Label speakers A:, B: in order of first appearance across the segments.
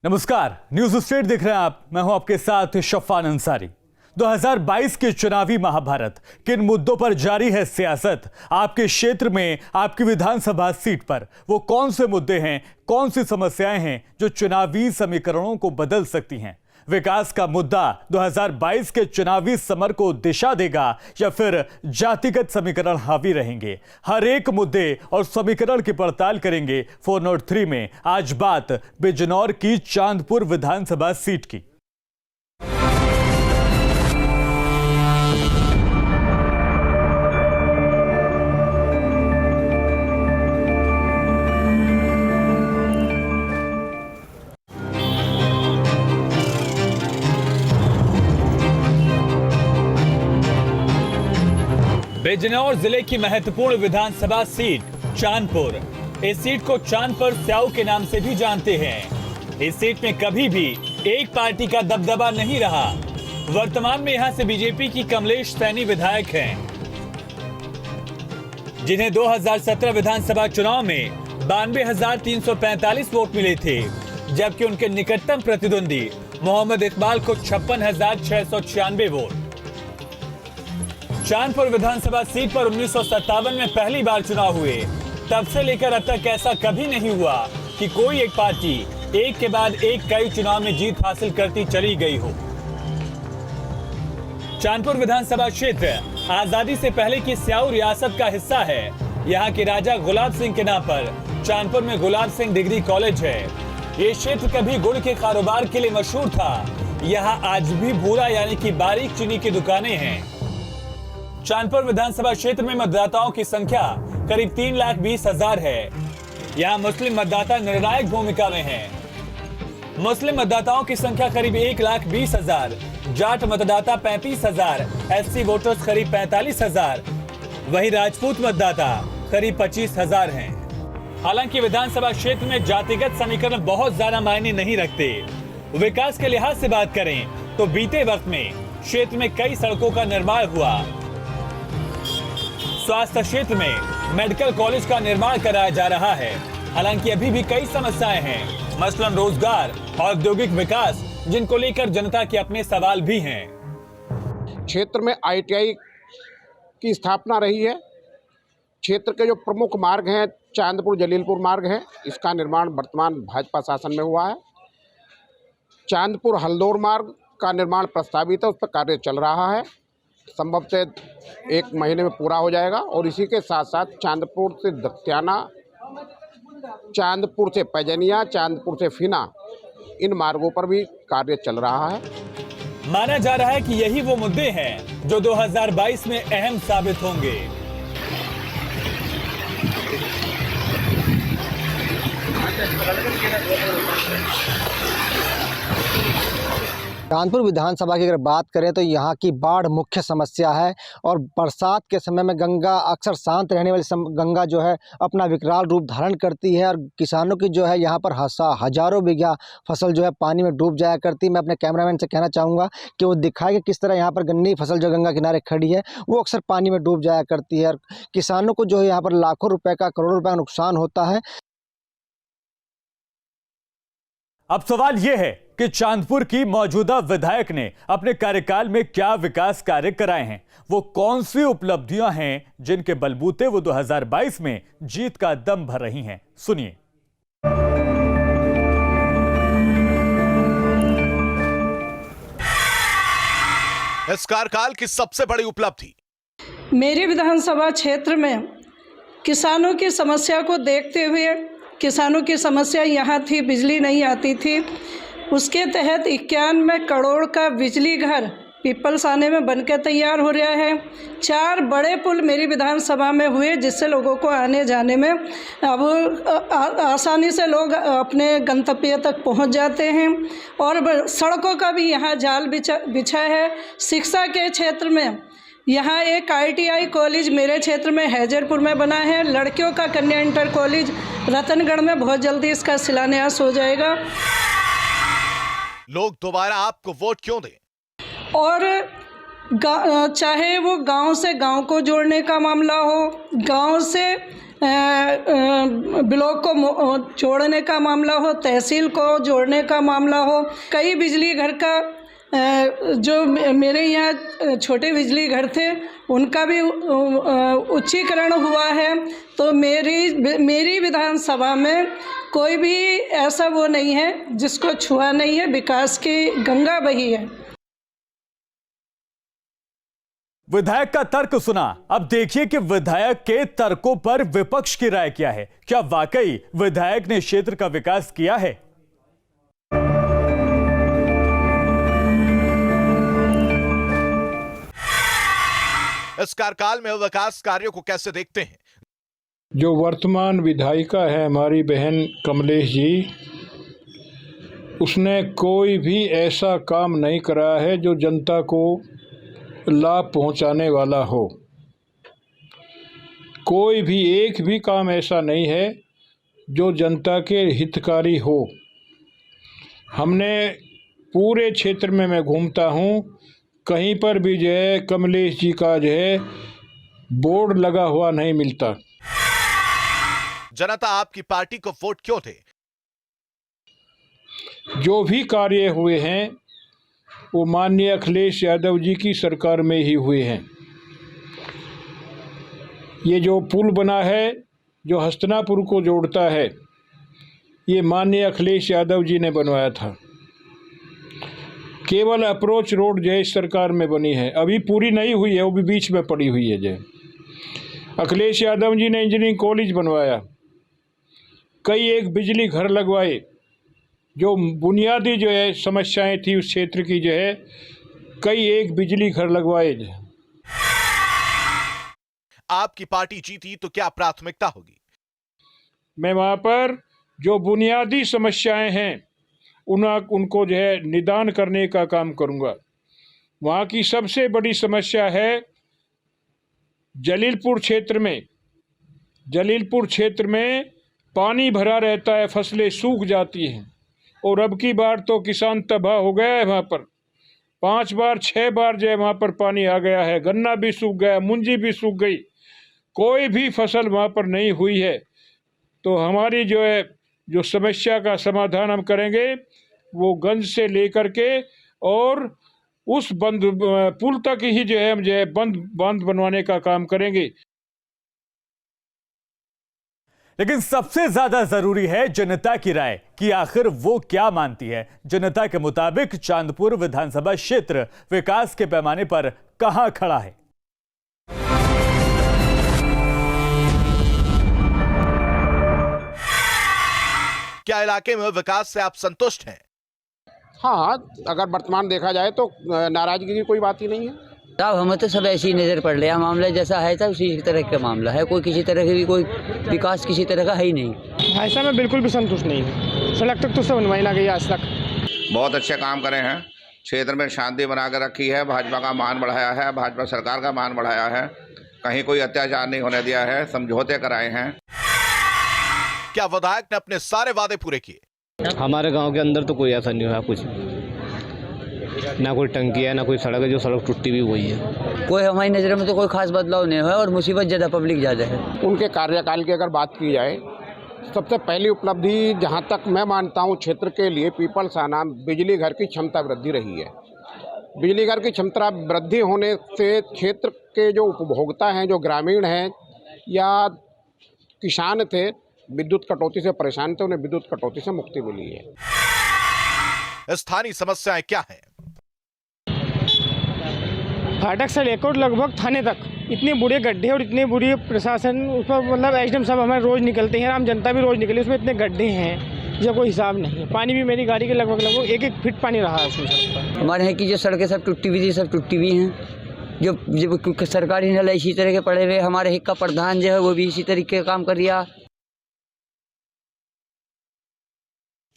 A: नमस्कार, news state देख रहे हैं आप। मैं हूं आपके साथ शफान अंसारी। 2022 के चुनावी महाभारत, किन मुद्दों पर जारी है सियासत? आपके क्षेत्र में, आपकी विधानसभा सीट पर वो कौन से मुद्दे हैं, कौन सी समस्याएं हैं जो चुनावी समीकरणों को बदल सकती हैं? विकास का मुद्दा 2022 के चुनावी समर को दिशा देगा या फिर जातिगत समीकरण हावी रहेंगे? हर एक मुद्दे और समीकरण की पड़ताल करेंगे 403 में। आज बात बिजनौर की चांदपुर विधानसभा सीट की।
B: बिजनौर जिले की महत्वपूर्ण विधानसभा सीट चांदपुर। इस सीट को चांदपुर स्याऊ के नाम से भी जानते हैं। इस सीट में कभी भी एक पार्टी का दबदबा नहीं रहा। वर्तमान में यहां से बीजेपी की कमलेश सैनी विधायक हैं, जिन्हें 2017 विधानसभा चुनाव में 92,345 वोट मिले थे, जबकि उनके निकटतम प्रतिद्वंदी मोहम्मद इकबाल को 56,696 वोट। चांदपुर विधानसभा सीट पर 1957 में पहली बार चुनाव हुए। तब से लेकर अब तक ऐसा कभी नहीं हुआ कि कोई एक पार्टी एक के बाद एक कई चुनाव में जीत हासिल करती चली गई हो। चांदपुर विधानसभा क्षेत्र आजादी से पहले की स्याऊ रियासत का हिस्सा है। यहाँ के राजा गुलाब सिंह के नाम पर चांदपुर में गुलाब सिंह डिग्री कॉलेज है। ये क्षेत्र कभी गुड़ के कारोबार के लिए मशहूर था। यहाँ आज भी भूरा यानी कि बारीक चीनी की दुकानें हैं। चांदपुर विधानसभा क्षेत्र में मतदाताओं की संख्या करीब 3,20,000 है। यहाँ मुस्लिम मतदाता निर्णायक भूमिका में हैं। मुस्लिम मतदाताओं की संख्या करीब 1,20,000, जाट मतदाता 35,000, एससी वोटर्स करीब 45,000, वहीं राजपूत मतदाता करीब 25,000 हैं। हालांकि विधानसभा क्षेत्र में जातिगत समीकरण बहुत ज्यादा मायने नहीं रखते। विकास के लिहाज से बात करें तो बीते वक्त में क्षेत्र में कई सड़कों का निर्माण हुआ। स्वास्थ्य क्षेत्र में मेडिकल कॉलेज का निर्माण कराया जा रहा है। हालांकि अभी भी कई समस्याएं हैं, मसलन रोजगार, औद्योगिक विकास, जिनको लेकर जनता के अपने सवाल भी हैं।
C: क्षेत्र में आईटीआई की स्थापना रही है। क्षेत्र के जो प्रमुख मार्ग हैं, चांदपुर जलीलपुर मार्ग है, इसका निर्माण वर्तमान भाजपा शासन में हुआ है। चांदपुर हल्दौर मार्ग का निर्माण प्रस्तावित है, उस पर कार्य चल रहा है, संभव से 1 महीने में पूरा हो जाएगा। और इसी के साथ साथ चांदपुर से दत्याना, चांदपुर से पैजनिया, चांदपुर से फिना, इन मार्गों पर भी कार्य चल रहा है।
B: माना जा रहा है कि यही वो मुद्दे हैं जो 2022 में अहम साबित होंगे।
D: कानपुर विधानसभा की अगर बात करें तो यहाँ की बाढ़ मुख्य समस्या है और बरसात के समय में गंगा, अक्सर शांत रहने वाली गंगा जो है अपना विकराल रूप धारण करती है और किसानों की जो है यहाँ पर हजारों बीघा फसल जो है पानी में डूब जाया करती है। मैं अपने कैमरामैन से कहना चाहूँगा कि वो दिखाए कि किस तरह यहाँ पर गन्नी फसल जो गंगा किनारे खड़ी है वो अक्सर पानी में डूब जाया करती है और किसानों को जो है यहाँ पर लाखों रुपये का, करोड़ों रुपये का नुकसान होता है।
A: अब सवाल यह है कि चांदपुर की मौजूदा विधायक ने अपने कार्यकाल में क्या विकास कार्य कराए हैं? वो कौन सी उपलब्धियां हैं जिनके बलबूते वो 2022 में जीत का दम भर रही हैं? सुनिए।
E: इस कार्यकाल की सबसे बड़ी उपलब्धि,
F: मेरे विधानसभा क्षेत्र में किसानों की समस्या को देखते हुए, किसानों की समस्या यहाँ थी, बिजली नहीं आती थी, उसके तहत 91 करोड़ का बिजली घर पीपलसाने में बनकर तैयार हो रहा है। 4 बड़े पुल मेरी विधानसभा में हुए, जिससे लोगों को आने जाने में अब आसानी से लोग अपने गंतव्य तक पहुंच जाते हैं। और सड़कों का भी यहाँ जाल बिछा है। शिक्षा के क्षेत्र में यहाँ एक ITI कॉलेज मेरे क्षेत्र में हैजरपुर में बना है। लड़कियों का कन्या इंटर कॉलेज रतनगढ़ में बहुत जल्दी इसका शिलान्यास हो जाएगा।
E: लोग दोबारा आपको वोट क्यों दें?
F: और चाहे वो गांव से गांव को जोड़ने का मामला हो, गांव से ब्लॉक को जोड़ने का मामला हो, तहसील को जोड़ने का मामला हो, कई बिजली घर का जो मेरे यहाँ छोटे बिजली घर थे उनका भी उच्चीकरण हुआ है। तो मेरी विधानसभा में कोई भी ऐसा वो नहीं है जिसको छुआ नहीं है, विकास की गंगा बही है।
A: विधायक का तर्क सुना, अब देखिए कि विधायक के तर्कों पर विपक्ष की राय क्या है। क्या वाकई विधायक ने क्षेत्र का विकास किया है?
E: इस कार्यकाल में विकास कार्यों को कैसे देखते हैं?
G: जो वर्तमान विधायिका है हमारी बहन कमलेश जी, उसने कोई भी ऐसा काम नहीं करा है जो जनता को लाभ पहुंचाने वाला हो। कोई भी एक भी काम ऐसा नहीं है जो जनता के हितकारी हो। हमने पूरे क्षेत्र में मैं घूमता हूं, कहीं पर भी जो है कमलेश जी का जो है बोर्ड लगा हुआ नहीं मिलता।
E: जनता आपकी पार्टी को वोट क्यों दे?
G: जो भी कार्य हुए हैं वो माननीय अखिलेश यादव जी की सरकार में ही हुए हैं। ये जो पुल बना है जो हस्तिनापुर को जोड़ता है, ये माननीय अखिलेश यादव जी ने बनवाया था। केवल अप्रोच रोड जो है इस सरकार में बनी है, अभी पूरी नहीं हुई है, वो भी बीच में पड़ी हुई है। जो अखिलेश यादव जी ने इंजीनियरिंग कॉलेज बनवाया, कई एक बिजली घर लगवाए, जो बुनियादी जो है समस्याएं थी उस क्षेत्र की जो है कई एक बिजली घर लगवाए।
E: आपकी पार्टी जीती तो क्या प्राथमिकता होगी?
G: मैं वहाँ पर जो बुनियादी समस्याएं हैं उनको जो है निदान करने का काम करूँगा। वहाँ की सबसे बड़ी समस्या है जलीलपुर क्षेत्र में पानी भरा रहता है, फसलें सूख जाती हैं और अब की बार तो किसान तबाह हो गया है। वहाँ पर 5 बार 6 बार जो है वहाँ पर पानी आ गया है, गन्ना भी सूख गया, मुंजी भी सूख गई, कोई भी फसल वहाँ पर नहीं हुई है। तो हमारी जो है जो समस्या का समाधान हम करेंगे वो गंज से लेकर के और उस पुल तक ही जो है हम जो है बांध बनवाने का काम करेंगे।
A: लेकिन सबसे ज्यादा जरूरी है जनता की राय कि आखिर वो क्या मानती है। जनता के मुताबिक चांदपुर विधानसभा क्षेत्र विकास के पैमाने पर कहां खड़ा है?
E: क्या इलाके में विकास से आप संतुष्ट हैं?
C: हाँ, अगर वर्तमान देखा जाए तो नाराजगी की कोई बात ही नहीं है।
H: साहब हमें तो सब ऐसी नज़र पड़ रहा, मामला जैसा है था उसी तरह का मामला है। कोई किसी तरह की भी कोई विकास किसी तरह का है ही नहीं।
I: ऐसा मैं बिल्कुल भी संतुष्ट नहीं हूँ। सड़क तक तो सब बनवाई ना गई आज तक।
J: बहुत अच्छे काम करे हैं, क्षेत्र में शांति बना कर रखी है, भाजपा का मान बढ़ाया है, भाजपा सरकार का मान बढ़ाया है, कहीं कोई अत्याचार नहीं होने दिया है, समझौते कराए हैं।
E: क्या विधायक ने अपने सारे वादे पूरे किए?
K: हमारे गांव के अंदर तो कोई ऐसा नहीं हुआ, कुछ ना कोई टंकी है ना कोई सड़क है, जो सड़क टूटी भी हुई है।
H: कोई हमारी नज़र में तो कोई खास बदलाव नहीं हुआ और मुसीबत ज़्यादा पब्लिक ज़्यादा है।
C: उनके कार्यकाल की अगर बात की जाए, सबसे पहली उपलब्धि जहां तक मैं मानता हूं क्षेत्र के लिए पीपल्स आना बिजली घर की क्षमता वृद्धि रही है। बिजली घर की क्षमता वृद्धि होने से क्षेत्र के जो उपभोक्ता हैं, जो ग्रामीण हैं या किसान थे, विद्युत कटौती से परेशान थे, उन्हें विद्युत कटौती से मुक्ति मिली है।
E: स्थानीय समस्याएं क्या हैं?
I: फाटक से लेकर लगभग थाने तक इतने बुरे गड्ढे और इतने बुरी प्रशासन, उस पर मतलब एसडीएम साहब हमारे रोज निकलते हैं, आम जनता भी रोज निकली, उसमें इतने गड्ढे हैं जो कोई हिसाब नहीं है। पानी भी मेरी गाड़ी के लगभग 1-1 फीट पानी रहा है उसमें सड़क पर।
H: हमारे यहाँ की जो सड़कें सब टूटी हुई थी, सब टूटी हुई हैं। जो सरकारी नल इसी तरह के पड़े हुए, हमारे हिक का प्रधान जो है वो भी इसी तरीके का काम कर रहा।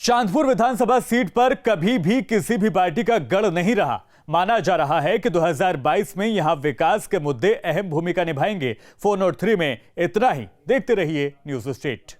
A: चांदपुर विधानसभा सीट पर कभी भी किसी भी पार्टी का गढ़ नहीं रहा। माना जा रहा है कि 2022 में यहां विकास के मुद्दे अहम भूमिका निभाएंगे। 403 में इतना ही। देखते रहिए न्यूज़ स्टेट।